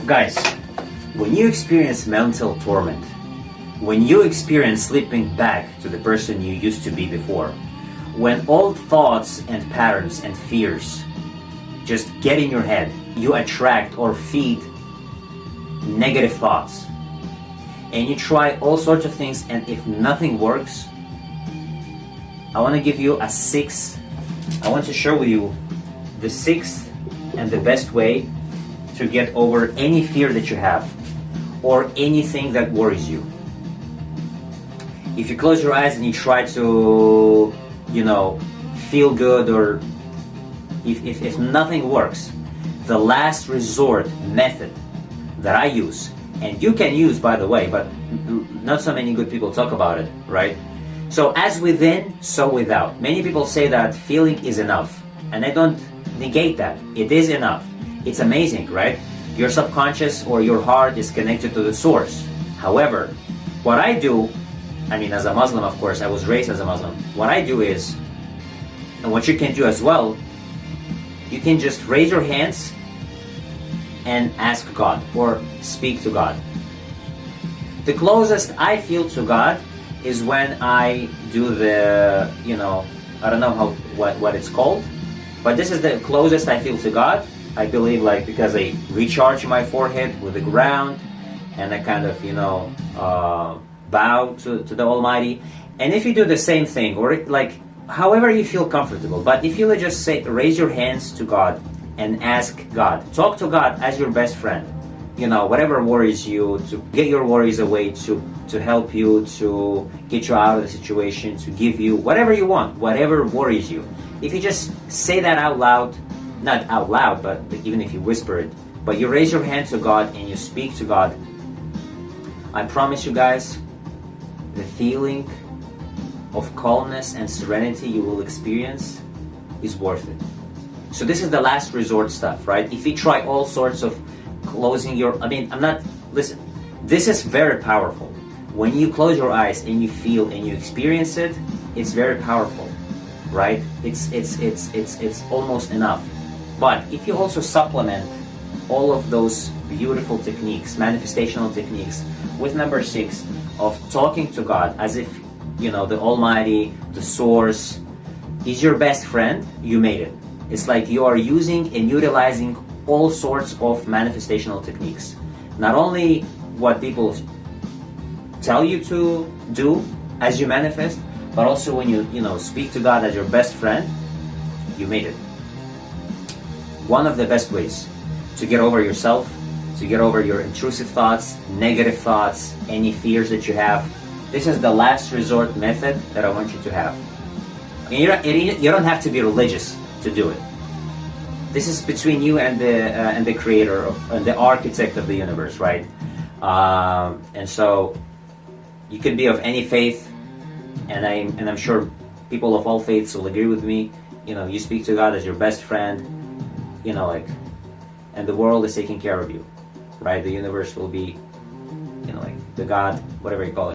Guys, when you experience mental torment, when you experience slipping back to the person you used to be before, when old thoughts and patterns and fears just get in your head, you attract or feed negative thoughts, and you try all sorts of things, and if nothing works, I want to give you I want to share with you the sixth and the best way to get over any fear that you have or anything that worries you. If you close your eyes and you try to, feel good, or if nothing works, the last resort method that I use, and you can use, by the way, but not so many good people talk about it, right? So as within, so without. Many people say that feeling is enough, and I don't negate that. It is enough. It's amazing, right? Your subconscious or your heart is connected to the source. However, what I do, as a Muslim, of course, I was raised as a Muslim. What I do is, and what you can do as well, you can just raise your hands and ask God or speak to God. The closest I feel to God is when I do the, I don't know what it's called, but this is the closest I feel to God. I believe, because I recharge my forehead with the ground, and I kind of, bow to the Almighty. And if you do the same thing, or however you feel comfortable, but if you just raise your hands to God and ask God, talk to God as your best friend, whatever worries you, to get your worries away, to help you, to get you out of the situation, to give you whatever you want, whatever worries you. If you just say that out loud, not out loud, but even if you whisper it, but you raise your hand to God and you speak to God, I promise you guys, the feeling of calmness and serenity you will experience is worth it. So this is the last resort stuff, right? If you try all sorts of closing listen, this is very powerful. When you close your eyes and you feel and you experience it, it's very powerful, right? It's almost enough. But if you also supplement all of those beautiful techniques, manifestational techniques, with number 6 of talking to God as if, the Almighty, the Source, is your best friend, you made it. It's like you are using and utilizing all sorts of manifestational techniques. Not only what people tell you to do as you manifest, but also when you, speak to God as your best friend, you made it. One of the best ways to get over yourself, to get over your intrusive thoughts, negative thoughts, any fears that you have. This is the last resort method that I want you to have. And you don't have to be religious to do it. This is between you and the creator and the architect of the universe, right? And so you could be of any faith, and I'm sure people of all faiths will agree with me. You speak to God as your best friend, and the world is taking care of you, right? The universe will be, the God, whatever you call it.